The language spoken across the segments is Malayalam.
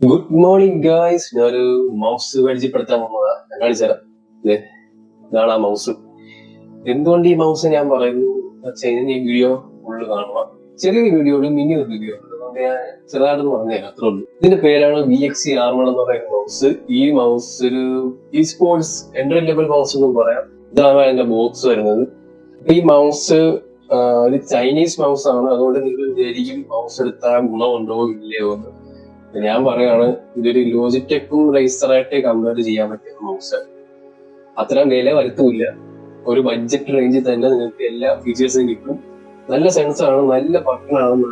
Good morning guys. ഞാനൊരു മൗസ് പരിചയപ്പെടുത്താൻ വന്നതാ. ഞാൻ കാണിച്ചുതരാം. ദേ, ഇതാണ് ആ മൗസ്. എന്തുകൊണ്ട് ഈ മൗസ് ഞാൻ പറയുന്നു ഈ വീഡിയോ ഫുള്ള് കാണുക. ചെറിയൊരു വീഡിയോ ഉണ്ട്, മിനി ഒരു വീഡിയോ ഉണ്ട്. അതുകൊണ്ട് ഞാൻ ചെറുതായിട്ടൊന്ന് പറഞ്ഞുതരാം, അത്രേ ഉള്ളൂ. ഇതിന്റെ പേരാണ് VXC R1 എന്ന് പറയുന്ന മൗസ്. ഈ മൗസ് ഒരു സ്പോർട്സ് എൻട്രി ലെവൽ മൗസ് എന്നും പറയാം. ഇതാണ് അതിന്റെ ബോക്സ് വരുന്നത്. ഈ മൗസ് ഒരു ചൈനീസ് മൗസ് ആണ്. അതുകൊണ്ട് നിങ്ങൾ വിചാരിക്കും മൗസ് എടുത്താൽ ഗുണമുണ്ടോ ഇല്ലയോ എന്ന്. ഞാൻ പറയാണ്, ഇതൊരു ലോജിടെക്കും റൈസറായിട്ട് കമ്പയർ ചെയ്യാൻ പറ്റുന്ന മൗസ്. അത്രയും വില വരുത്തുമില്ല. ഒരു ബഡ്ജറ്റ് റേഞ്ചിൽ തന്നെ നിങ്ങൾക്ക് എല്ലാ ഫീച്ചേഴ്സും കിട്ടും. നല്ല സെൻസറാണ്, നല്ല ബട്ടണാണ്.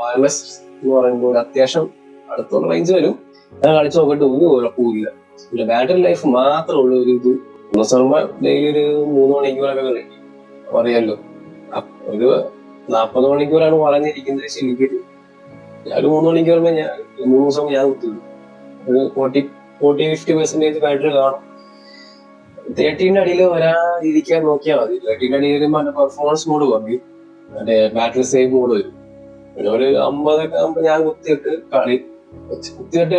വയർലെസ് എന്ന് പറയുമ്പോൾ അത്യാവശ്യം അടുത്തുള്ള റേഞ്ച് വരും. ഞാൻ കളിച്ചു നോക്കിയിട്ട് ഒരു കുഴപ്പമില്ല. പിന്നെ ബാറ്ററി ലൈഫ് മാത്രമുള്ള ഒരു ഇത്. ഡെയിലി ഒരു 3 മണിക്കൂറൊക്കെ കളിക്കും, അറിയാലോ. ഒരു 40 മണിക്കൂറാണ് പറഞ്ഞിരിക്കുന്നത്. പക്ഷെ എനിക്കൊരു 3 മണിക്കൂർ ഞാൻ 3 ദിവസം ഞാൻ കുത്തുള്ളൂ. ഒരു 40-50% ബാറ്ററി കാണും. 30ന്റെ അടിയിൽ വരാതിരിക്കാൻ നോക്കിയാൽ മതി. 30ന്റെ അടിയിൽ വരുമ്പോൾ പെർഫോമൻസ് മോഡ് കുറയും, മറ്റേ ബാറ്ററി സേവ് മോഡ് വരും. പിന്നെ ഒരു 50 ഒക്കെ ആകുമ്പോൾ ഞാൻ കുത്തിയിട്ട്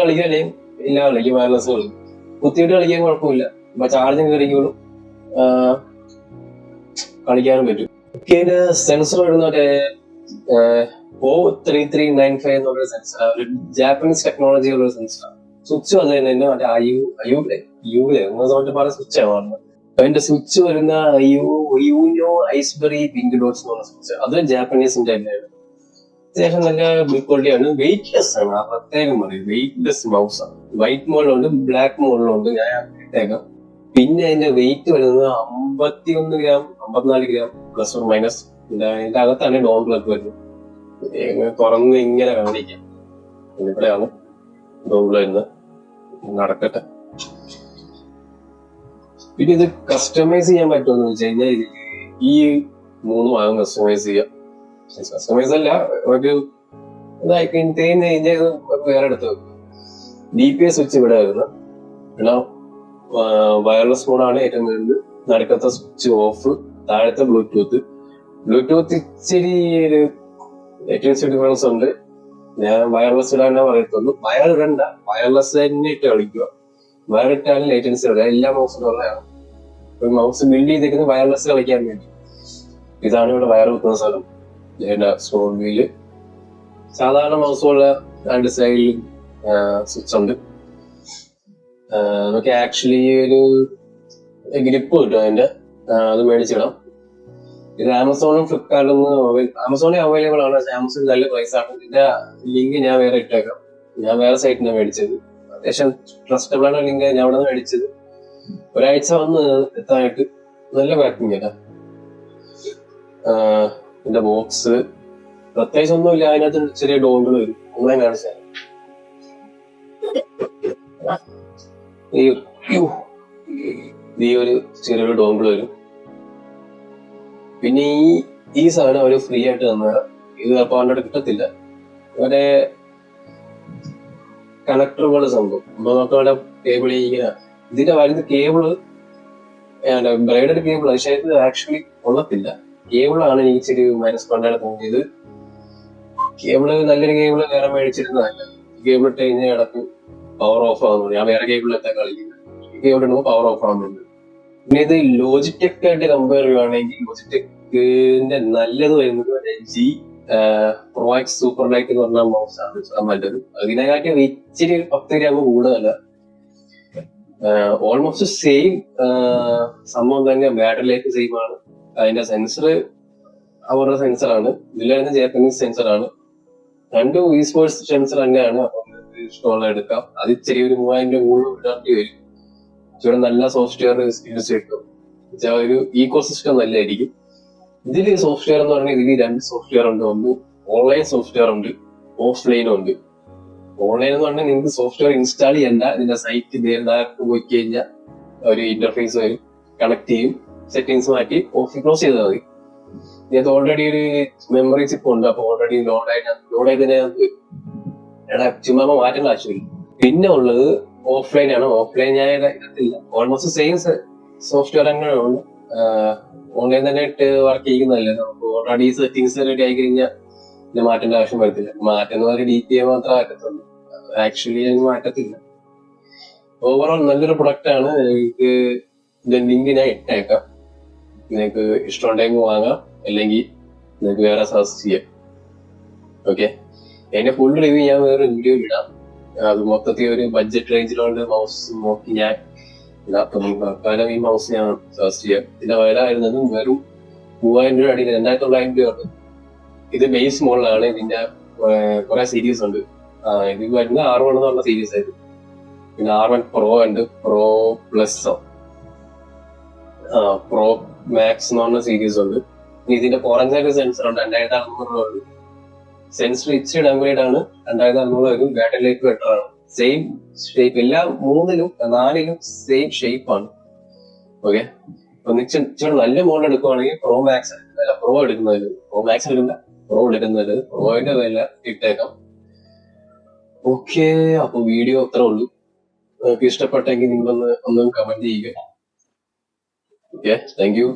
കളിക്കാനേ ഇല്ല, കളിക്കും വയർലെസ് കളിക്കും. കുത്തിയിട്ട് കളിക്കാൻ കുഴപ്പമില്ല. ഇപ്പൊ ചാർജിങ് കയറിക്കോളും, കളിക്കാനും പറ്റും. ഇതിന്റെ സെൻസർ വരുന്ന O3395 എന്നുള്ള സെൻസറാണ്. ഒരു ജാപ്പനീസ് ടെക്നോളജി ഉള്ള സെൻസറാണ്. സ്വിച്ച് അത് തന്നെ മറ്റേ പറയുന്ന സ്വിച്ചാണ് പറഞ്ഞത്. അതിന്റെ സ്വിച്ച് വരുന്ന യൂനോ ഐസ്ബെറി പിങ്ക് ഡോട്ട്സ് എന്ന് പറഞ്ഞ സ്വിച്ച്. അത് ജാപ്പനീസിന്റെ തന്നെയാണ്. അത്യാവശ്യം നല്ല ബിൽഡ് ക്വാളിറ്റിയാണ്. വെയിറ്റ്ലെസ് ആണ്. ആ പ്രത്യേകം പറയും, വെയിറ്റ്ലെസ് മൗസ് ആണ്. വൈറ്റ് മോഡലുണ്ട്, ബ്ലാക്ക് മോഡലുണ്ട്. ഞാൻ ഇട്ടേക്കാം. പിന്നെ അതിന്റെ വെയിറ്റ് വരുന്നത് 51 gram 54 gram plus or minus. അതിന്റെ അകത്താണ് ഡോംഗ്ലൊക്കെ വരുന്നത്. തുറന്ന് ഇങ്ങനെ കാണിക്കാം. ഇവിടെയാണ് ഡോംഗ്ല വരുന്നത്. നടക്കട്ടെ. പിന്നെ ഇത് കസ്റ്റമൈസ് ചെയ്യാൻ പറ്റുമെന്ന് വെച്ച് കഴിഞ്ഞാൽ ഈ 3 ഭാഗം കസ്റ്റമൈസ് ചെയ്യാം. കസ്റ്റമൈസ് അല്ല, ഒരു ഇതായി കഴിഞ്ഞാൽ വേറെ എടുത്ത് വെക്കും. DPI സ്വിച്ച് ഇവിടെ വരുന്നത്. പിന്നെ വയർലെസ് മോഡാണ് ഏറ്റവും വേണ്ടത്. നടുക്കത്തെ സ്വിച്ച് ഓഫ്, താഴത്തെ ബ്ലൂടൂത്ത് ഇച്ചിരി ഒരു ഡിഫറൻസ് ഉണ്ട്. ഞാൻ വയർലെസ് ഇടാനേ പറയത്തുള്ളൂ. വയർ ഇടണ്ട, വയർലെസ് തന്നെ ഇട്ട് കളിക്കുക. വയർ ഇട്ടാലും ലേറ്റൻസി ഇടുക. എല്ലാ മൗസിനും ഉള്ളതാണ്. ഒരു മൗസ് ബിൽഡ് ചെയ്തേക്കുന്നത് വയർലെസ് കളിക്കാൻ വേണ്ടി. ഇതാണ് ഇവിടെ വയർ വെക്കുന്ന സ്ഥലം. Small wheel. സാധാരണ മൗസുള്ള 2 സൈഡിലും സ്വിച്ച് ഉണ്ട്. നമുക്ക് ആക്ച്വലി ഒരു ഗ്രിപ്പ് കിട്ടും അതിന്റെ, അത് മേടിച്ചിടാം. ഇത് ആമസോണും ഫ്ലിപ്കാർട്ടും ആമസോണിൽ അവൈലബിൾ ആണ്. ആമസോൺ നല്ല പ്രൈസ് ആണ്. ഇതിന്റെ ലിങ്ക് ഞാൻ വേറെ ഇട്ടേക്കാം. ഞാൻ വേറെ സൈറ്റിൽ നിന്ന് മേടിച്ചത്. അത്യാവശ്യം ട്രസ്റ്റബിൾ ആണ് ലിങ്ക്. ഞാൻ അവിടെ നിന്ന് മേടിച്ചത്. ഒരാഴ്ച വന്ന് എത്താനായിട്ട്. നല്ല പാക്കിംഗ് അല്ല. ഇതിന്റെ ബോക്സ് പ്രത്യേകിച്ച് ഒന്നുമില്ല. അതിനകത്ത് ചെറിയ ഡോംഗിൾ വരും. ഓൺലൈൻ കാണിച്ചാൽ ഈ ഒരു ചെറിയൊരു ഡോംഗിൾ വരും. പിന്നെ ഈ സാധനം അവര് ഫ്രീ ആയിട്ട് തന്നത്. ഇത് ചിലപ്പോൾ അവരുടെ കിട്ടത്തില്ല. അവരെ കണക്ടർ പോലെ സംഭവം. നമുക്ക് അവിടെ കേബിൾ ഇങ്ങനെ ഇതിന്റെ വരുന്ന കേബിള് ബ്രൈഡഡ് കേബിൾ. പക്ഷേ ഇത് ആക്ച്വലി കൊള്ളത്തില്ല. കേബിളാണ് എനിക്ക് ഇച്ചിരി -1 തോന്നിയത്. കേബിള് നല്ലൊരു കേബിള് വേറെ മേടിച്ചിരുന്നതല്ല. കേബിൾ ഇട്ട് കഴിഞ്ഞാൽ ഇടക്ക് പവർ ഓഫ് ആവുന്നുണ്ട്. ഞാൻ വേറെ കേബിളിലെത്താൻ കളിക്കുന്നത്. കേബിൾ ഇടുമ്പോൾ പവർ ഓഫ് ആവുന്നുണ്ട്. പിന്നെ ഇത് ലോജിടെക് ആയിട്ട് കമ്പയർ ചെയ്യുകയാണെങ്കിൽ ലോജിടെക്കിന്റെ നല്ലത് വരുന്നത് G Pro X super light എന്ന് പറഞ്ഞ മൗസ് ആണ് നല്ലത്. അതിനെക്കാട്ടി ഇച്ചിരി 10 ഗ്രാം കൂടുതലല്ല. ഓൾമോസ്റ്റ് സെയിം സംഭവം തന്നെ. ബാറ്ററി ലൈഫ് സെയിം ആണ്. അതിന്റെ സെൻസർ അവരുടെ സെൻസറാണ്. ഇതിൽ വരുന്ന ജാപ്പനീസ് സെൻസറാണ്. 2 സ്പോർട്സ് സെൻസർ തന്നെയാണ്. അപ്പം ഇഷ്ടമുള്ള എടുക്കാം. അത് ഇച്ചിരി ഒരു 3000 കൂടുതൽ ഇടാണ്ടി വരും. ഇവിടെ നല്ല സോഫ്റ്റ്വെയർ യൂസ് കിട്ടും. ഒരു ഈക്കോ സിസ്റ്റം നല്ലതായിരിക്കും. ഇതില് സോഫ്റ്റ്വെയർ എന്ന് പറഞ്ഞാൽ ഇതിൽ 2 സോഫ്റ്റ്വെയർ ഉണ്ട്. ഒന്ന് ഓൺലൈൻ സോഫ്റ്റ്വെയർ ഉണ്ട്, ഓഫ്ലൈനും ഉണ്ട്. ഓൺലൈൻ എന്ന് പറഞ്ഞാൽ നിങ്ങൾക്ക് സോഫ്റ്റ്വെയർ ഇൻസ്റ്റാൾ ചെയ്യണ്ട. ഇതിന്റെ സൈറ്റ് ഡയറക്റ്റ് പോയി കഴിഞ്ഞാൽ ഒരു ഇന്റർഫേസ് വരും, കണക്ട് ചെയ്യും, സെറ്റിംഗ്സ് മാറ്റി ക്ലോസ് ചെയ്താൽ മതി. ഇതിനകത്ത് ഓൾറെഡി ഒരു മെമ്മറി ചിപ്പ് ഉണ്ട്. അപ്പൊ ഓൾറെഡി ലോഡ് ആയതിനകത്ത് ചുമ്മാ മാറ്റേണ്ട ആവശ്യമില്ല. പിന്നെ ഉള്ളത് ഓഫ്ലൈൻ ആണ്. ഓഫ്ലൈൻ ഞാൻ ഇടത്തില്ല. ഓൾമോസ്റ്റ് സെയിം സോഫ്റ്റ്വെയർ തന്നെയാണ്. ഓൺലൈൻ തന്നെ ഇട്ട് വർക്ക് ചെയ്യുന്നതല്ലേ. നമുക്ക് ഓൾറെഡി സെറ്റിംഗ്സ് റെഡി ആയി കഴിഞ്ഞാൽ പിന്നെ മാറ്റേണ്ട ആവശ്യം വരത്തില്ല. മാറ്റുന്ന DPI മാത്രമേ പറ്റത്തുള്ളൂ. ആക്ച്വലി അതിന് മാറ്റത്തില്ല. ഓവറോൾ നല്ലൊരു പ്രൊഡക്റ്റ് ആണ്. നിങ്ങൾക്ക് ഇതിന്റെ ലിങ്ക് ഞാൻ ഇട്ടേക്കാം. നിങ്ങൾക്ക് ഇഷ്ടമുണ്ടെങ്കിൽ വാങ്ങാം, അല്ലെങ്കിൽ നിങ്ങൾക്ക് വേറെ സജസ്റ്റ് ചെയ്യാം. ഓക്കെ, അതിന്റെ ഫുൾ റിവ്യൂ ഞാൻ വേറെ വീഡിയോ ഇടാം. അത് മൊത്തത്തിൽ ഒരു ബഡ്ജറ്റ് റേഞ്ചിലുള്ള മൗസ് നോക്കി ഞാൻ ഇടാം. തൽക്കാലം ഈ മൗസ് ഞാൻ സജസ്റ്റ് ചെയ്യാം. ഇതിന്റെ വില വരുന്നത് വെറും 3000 രൂപ അടിയിൽ 2900 രൂപ. ഇത് ബേസ് മോഡലാണ്. ഇതിന്റെ കുറെ സീരീസ് ഉണ്ട്. ഇത് വരുന്നത് R1 എന്നുള്ള സീരീസ് ആയിരുന്നു. പിന്നെ R1 Pro ഉണ്ട്, Pro Plus, Pro Max എന്ന് പറഞ്ഞ സീരീസ് ഉണ്ട്. ഇതിന്റെ ഫോറൻസൈഡ് സെൻസർ ഉണ്ട്, 2600 രൂപ. സെൻസർ ഇച്ചിരി ഡൗൺഗ്രേഡ് ആണ്, 2600 വരും. ബാറ്ററി ലൈഫ് ബെറ്റർ ആണ്. സെയിം ഷേപ്പ്, എല്ലാ 3ലും 4ലും സെയിം ഷേപ്പ് ആണ്. ഓക്കെ, അപ്പൊ ഇച്ചിരി നല്ല മോഡൽ എടുക്കുവാണെങ്കിൽ Pro Max അല്ല Pro എടുക്കുന്നത്, Pro Max എടുക്കുന്ന Pro എടുക്കുന്നത്, Proന്റെ വില ഇട്ടേക്കാം. ഓക്കെ, അപ്പൊ വീഡിയോ അത്രേ ഉള്ളൂ. നിങ്ങൾക്ക് ഇഷ്ടപ്പെട്ടെങ്കിൽ നിങ്ങളൊന്ന് കമന്റ് ചെയ്യുക. Okay, thank you.